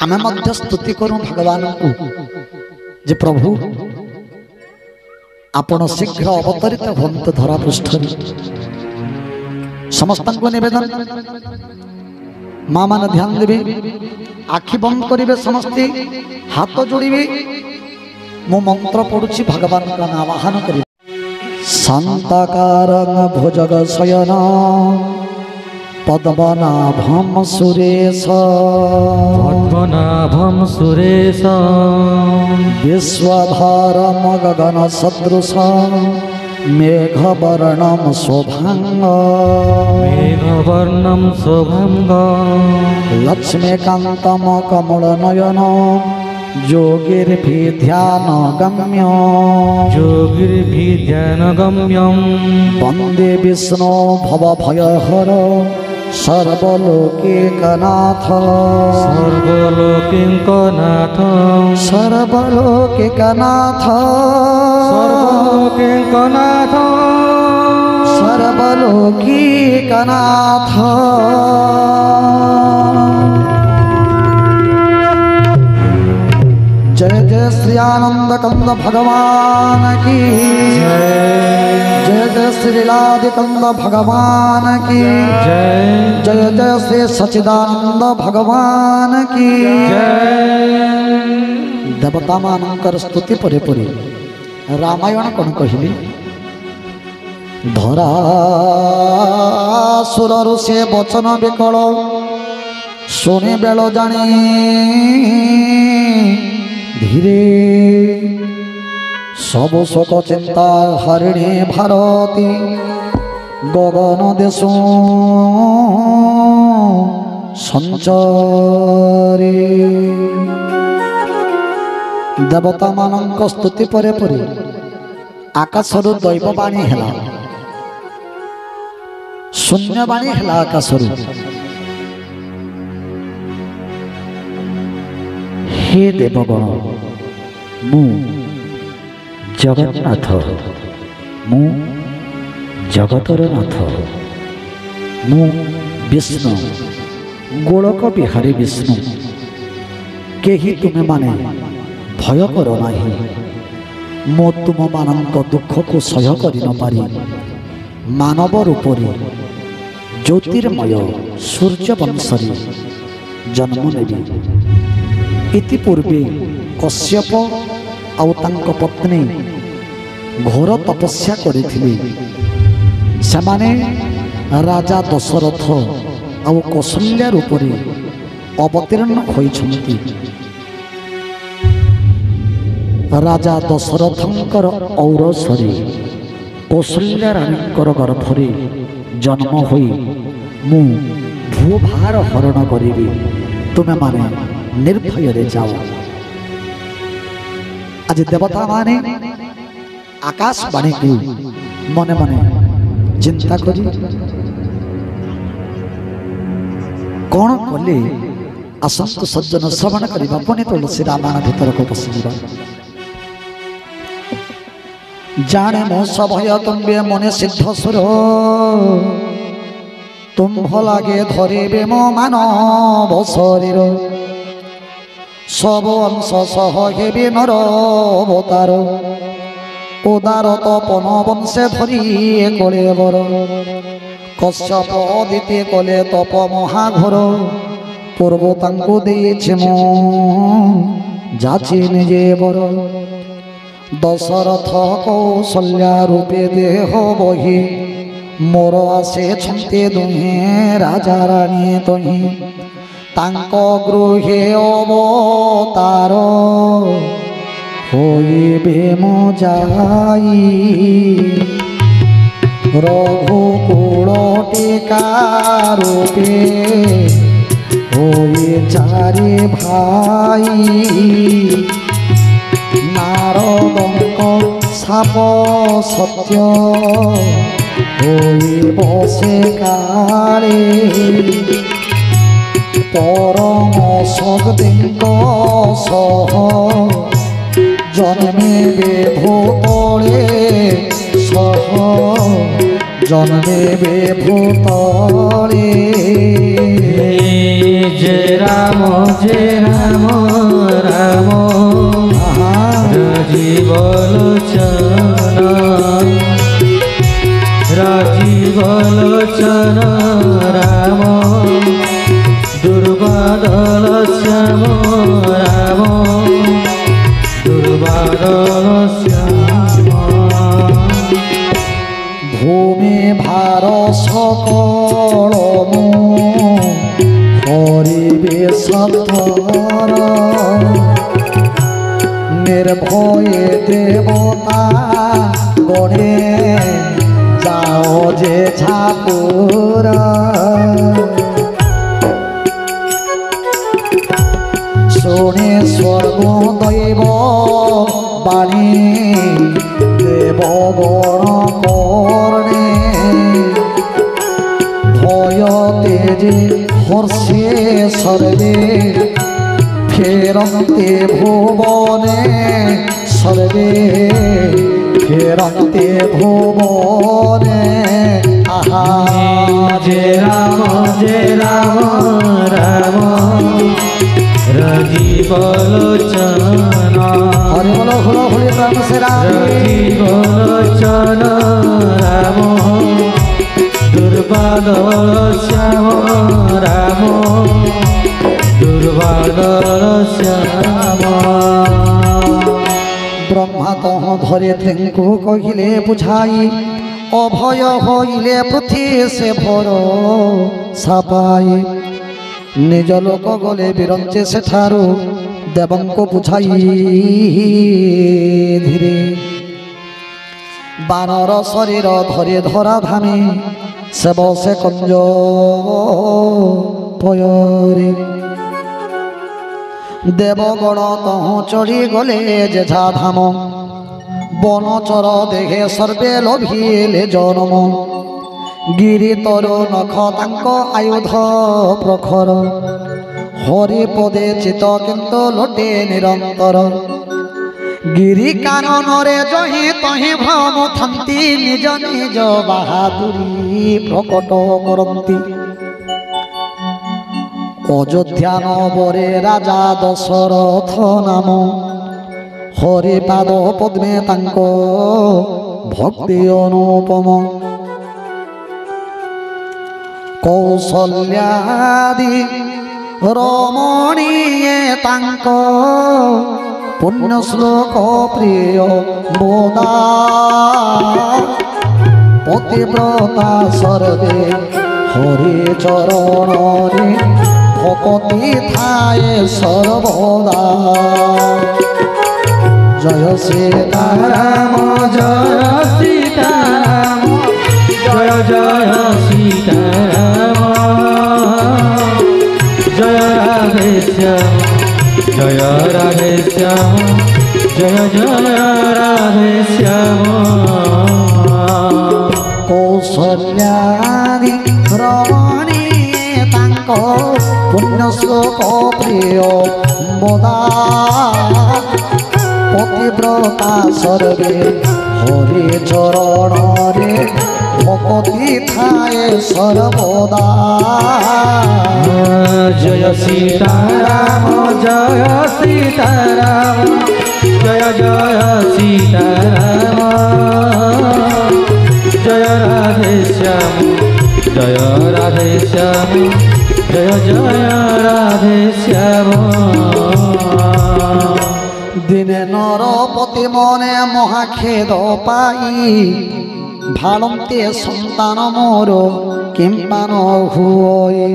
आमे मध्य स्तुति करूं भगवान को जे प्रभु आपण शीघ्र अवतरित हुंतु धरा पृष्ठ समस्त को निवेदन माँ मान ध्यान देवे आखि बंद करेंगे समस्ते हाथ जोड़े मो मंत्र पढ़ुची भगवान का नाम आह्वान करें शांताकारं भुजग शयन पद्मनाभं सुरेश विश्वभारं गगन सदृश मेघवर्णं शोभांग लक्ष्मीकान्तं कमलनयनं योगिर्भिध्यान गम्यं वन्दे विष्णु भवभयहर सर्वलोकैकनाथ जय जय श्री आनंद कंद भगवान की जय जय श्री लादि कंद भगवान की जय जय श्री सच्चिदानंद भगवान की देवता मानकर स्तुति परे परे रामायण कौन कहली धरा सुररु से वचन विकल शुणी बेल जानी धीरे सब शोक चिंता हरिणी भारती गगन देशु संचारी देवता मानक स्तुति परे परे आकाशरु दैववाणी है शून्यवाणी है आकाशरु हे देवगण मु जगन्नाथ मु जगतर नाथ मु विष्णु गोलक बिहारी विष्णु केही तुमे माने भय कर नाही मो तुम मानक दुख को सह्य कर न पारी मानव रूपरे ज्योतिर्मय सूर्य वंशरी जन्म नेबी इति पूर्वे कश्यप आउ तांक पत्नी घोर तपस्या करिथिले समाने राजा दशरथ आउ कौशल्या रूपरे अवतीर्ण होइछन्ति राजा दशरथंकर औरसरे कौशल्या रानीकर गर्भरे जन्म होई मु भूभार हरण करिबी तुमे माने निर्भय रे जाओ आज देवता माने आकाशवाणी को मने मने चिंता करी कौन कले असंत सज्जन श्रवण करवा पुणे तुलसी रामायण भीतर को पशिजा जाने मो सभय तुम्बे मने सिद्ध सुर तुम्भ लागे धरिबे मो मानव शरीर सब अंश सह हेबे नर अवतार उदार तपन वंशे धरी कले बर कश्यप अदिति कले तप महाघोर पूर्व तांकु देइछि मो जाछि निजे बर दशरथ कौशल्या रूपे देह बहि मोर आसे छन्ते दुहे राजा रानी तहि तांको गृहे अवतार होइबे मो जाई रघुकुल टीका रूपे होए चारि भाई नारदंक साप सत्य होए बसे काले परम शक्तिंक सह जन्मे भूतले सह জন্মেবে ভূতলে। যে রাম রাম রাজীব লোচন রাজীব লোচন রাম দুর্বাদল শ্যাম রাম দুর্বাদল শ্যাম। ভূমি ভার সকল হরিবে সত্তর নির্ভয়ে দেবতা গণে যাও যে ঠাকুর। শুনে স্বর্গ দৈব বাণী দেব গণ কর্ণে ভয় তেজে হর্ষে সর্বে ফেরন্তে ভুবনে সর্বে ফেরন্তে ভুবনে। আহা যে রাম রাম রাজীব লোচন হরি বলো হলো হরি রাম সে রাজীব লোচন রাম দুর্বাদল শ্যাম রাম দুর্বাদল শ্যাম। ব্রহ্মা তহ ধরিত্রীଙ୍କୁ কহিলে বুঝাই অভয় হইলে পৃথি সে ভর সাপাই। নিজ লোক গলে বিরঞ্চে সেঠারু দেবଙ୍କୁ বুঝাই ধীরে বানর শরীর ধরে ধরা ধামে সে বসে কঞ্জ পয়রে। দেবগণ তহ চড়ি গলে যেঝা ধাম বনচর দেহে সর্বে লোভিলে জনম। গিরি তর নখ তাঙ্ক আয়ুধ প্রখর হরি পদে চিত কিন্তু লোটে নিরন্তর। গিরি কানନରେ জহি তহি ভ্রম থান্তি নিজ নিজ বাহাদুরি প্রকট করন্তি। অযোধ্যা নবরে রাজা দশরথ নাম হরিপাদ পদ্মে তাঙ্ক ভক্তি অনুপম। কৌশল্যাদি রমণীয়ে তাঙ্ক পুণ্য শ্লোক প্রিয় বোদা। পতিব্রতা সর্বে হরি চরণরে ভকতি থায় সর্বদা। জয় সীতারাম জয় সীতারাম জয় জয় সীতারাম জয় রাধে শ্যাম জয় রাধে শ্যাম জয় জয় রাধে শ্যাম। কৌশল্যাদি রমণীয়ে তাঙ্ক পুণ্য শ্লোক প্রিয় বোদা। পতিব্রতা সর্বে হরি চরণরে ভকতি থায় সর্বদা। জয় সীতারাম জয় সীতারাম জয় জয় সীতারাম জয় রাধে শ্যাম জয় রাধে শ্যাম জয় জয় রাধে শ্যাম। দিনে নরপতি মনে মহাখেদ পাই ভালন্তে সন্তান মোর কিম্বা ন হুয়ে।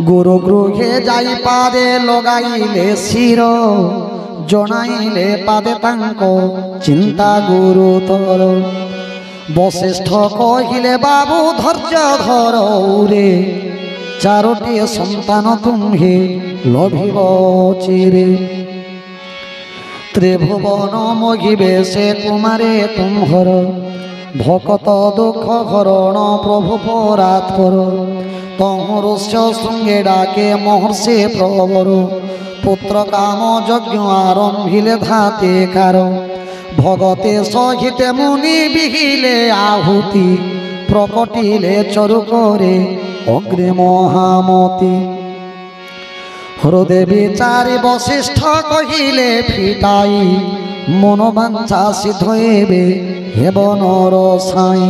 গুরু গৃহে যাই পাদে লগাইলে শির জনাইলে পাদে তাঙ্ক চিন্তা গুরুতর। বশিষ্ঠ কহিলে বাবু ধৈর্য ধরে চারোটি সন্তান তুম্ভে লভিব চিরে। ত্রিভুবন মগিবে সে কুমারে তুম্ভর ভকত দুঃখ হরণ প্রভু পরাৎপর। তহরস্য শৃঙ্গে ডাকে মহর্ষি প্রবর পুত্র কাম যজ্ঞ আরম্ভিলে ধাতে কার। ভগতে সহিতে মুনি বিহিলে আহুতি প্রকটিলে চরু করে অগ্রে মহামতি হরদে বিচারে বশিষ্ঠ কহিলে ফিটাই মনোবাঞ্ছা সিদ্ধ এবে হেব নর সাই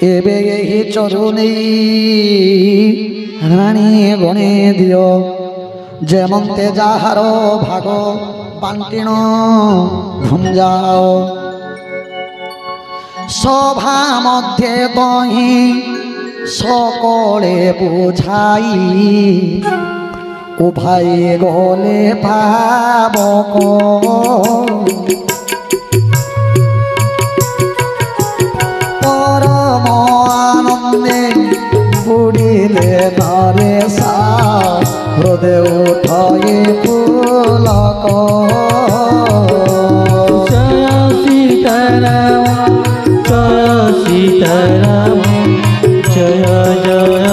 এবে এই চরুণী রানী গণে দিও যেমন্তে যাহার ভাগ বান্টিণ ভুঞ্জাও সভা মধ্যে তহি সকলে বুঝাই উভয় গলে পাবক পরম আনন্দে বুড়িলে নরে সা হৃদয় উঠয়ে পুলক জয় সীতারাম জয় জয়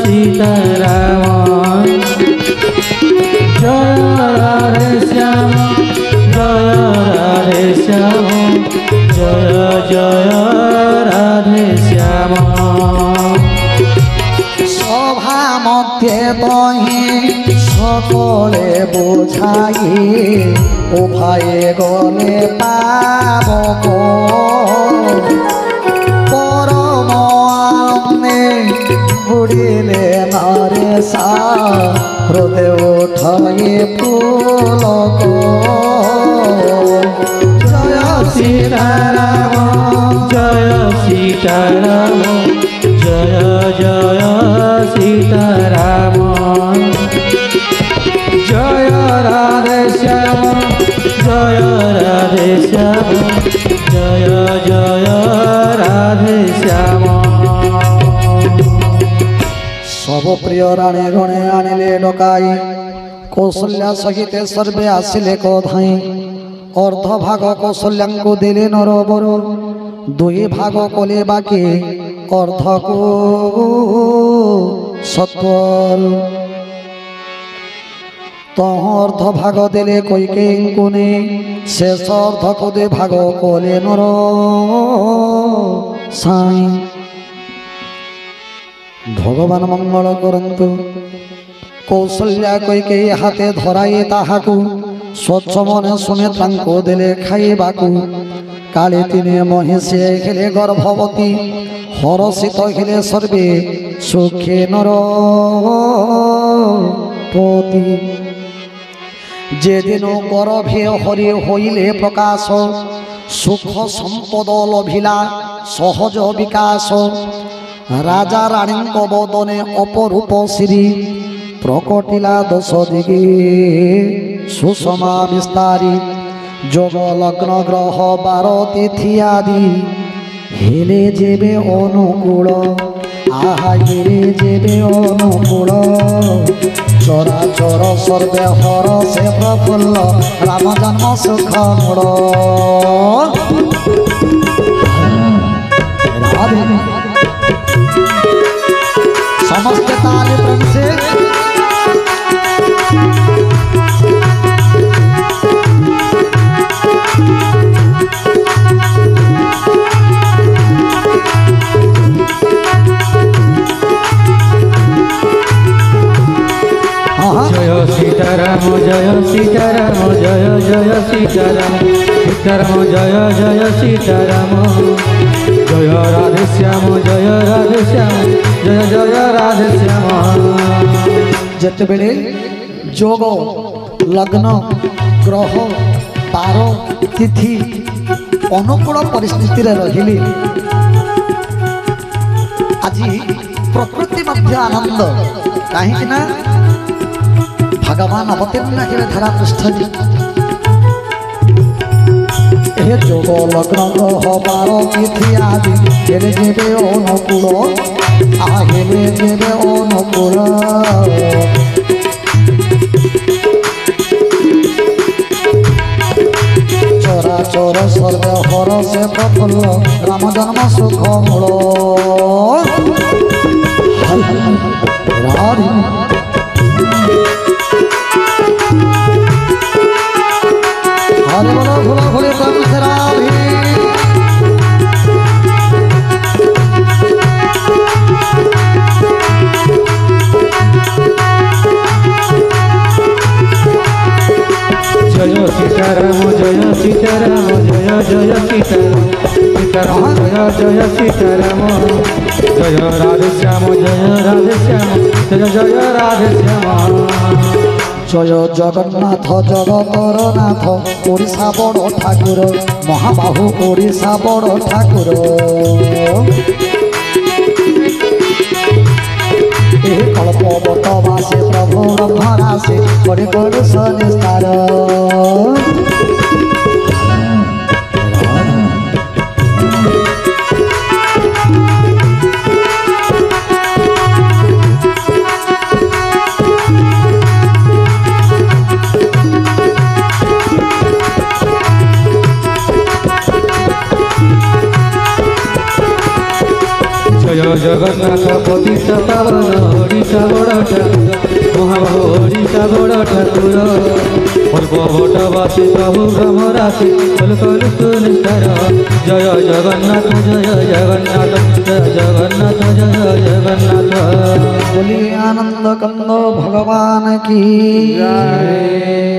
সীতারাম জয় রাধে শ্যাম জয় জয় রাধে শ্যাম সভা মধ্যে তহি সকলে বুঝাই উভয়ে গলে পাবক পরম আনন্দে বুড়িলে নরে সা হৃদয় উঠয়ে পুলক জয় সীতারাম জয় সীতারাম জয় জয় সীতারাম জয় রাধে শ্যাম জয় রাধে শ্যাম জয় জয় রাধে শ্যাম সব প্রিয় রানী গণে আনিলে ডকাই কৌশল্যা সহিতে সর্বে আসিলে কোধাই অর্ধ ভাগ কৌশল্যাঙ্কু দিলে নরবর দুই ভাগ কলে বাকি অর্ধকু সত্বর তহ অর্ধ ভাগ দিলে কৈকেয়ীঙ্কুনে শেষ অর্ধকু দুই ভাগ কলে নর সাই ভগবান মঙ্গল করন্তু কৌশল্যা কৈকেয়ী হাতে ধরাই তাহাকু স্বচ্ছ মনে সুমিত্রাঙ্কু দেলে খাইবাকু কালে তিনে মহিষে খেলে গর্ভবতী হরষিত খেলে সর্বে সুখে নর পতি যেদিন গর্ভে হরি হইলে প্রকাশ সুখ সম্পদ লভিলা সহজ বিকাশ রাজা রানীঙ্ক বদনে অপরূপ শ্রী প্রকটিলা দশ দিগে সুষমা বিস্তারী যোগ লগ্ন গ্রহ 12 তিথি আদি হেলে যেবে অনুকূল আহা হেলে যেবে অনুকূল চরাচর সর্বে হরষে প্রফুল্ল রাম জন্ম সুখ মূল রাধে समस्त ताली प्रेम से जय सीताराम जय सीताराम जय जय सीताराम सीताराम जय जय सीताराम जय राधे श्याम जय राधे श्याम जय जय राधे श्याम যেতবেলে যোগ লগ্ন গ্রহ 12 তিথি অনুকূল পরিস্থিতিরে রহিলি আজি প্রকৃতি মধ্যে আনন্দ কাহিকি না ভগবান অবতীর্ণ হেলে ধরা পৃষ্ঠজি হে যোগ লগ্ন গ্রহ 12 তিথি আদি হেলে যেবে অনুকূল হেলে যেবে অনুকূল চরাচর সর্বে হরষে প্রফুল্ল রাম জন্ম সুখ মূল রাধে हरे बोलो भोला भोले प्रेम से राधे জয় সীতারাম জয় সীতারাম জয় জয় সীতারাম সীতারাম জয় জয় সীতারাম জয় রাধে শ্যাম জয় রাধে শ্যাম জয় জয় রাধে শ্যাম জয় জগন্নাথ জগতর নাথ ওড়িশা বড় ঠাকুর মহাবাহু ওড়িশা বড় ঠাকুর এ কল্পবতবাসে প্রভু ব্রহ্মরাশে করে করুষ নিস্তার জয় জগন্নাথ পতিত পাবন ওড়িশা বড় ঠাকুর মহাবাহু ওড়িশা বড় ঠাকুর পর্বতবাসী প্রভু ব্রহ্মরাশি কল কল সুনিস্তার জয় জগন্নাথ জয় জগন্নাথ জয় জগন্নাথ জয় জগন্নাথ বলি আনন্দ কন্দ ভগবান কি জয়।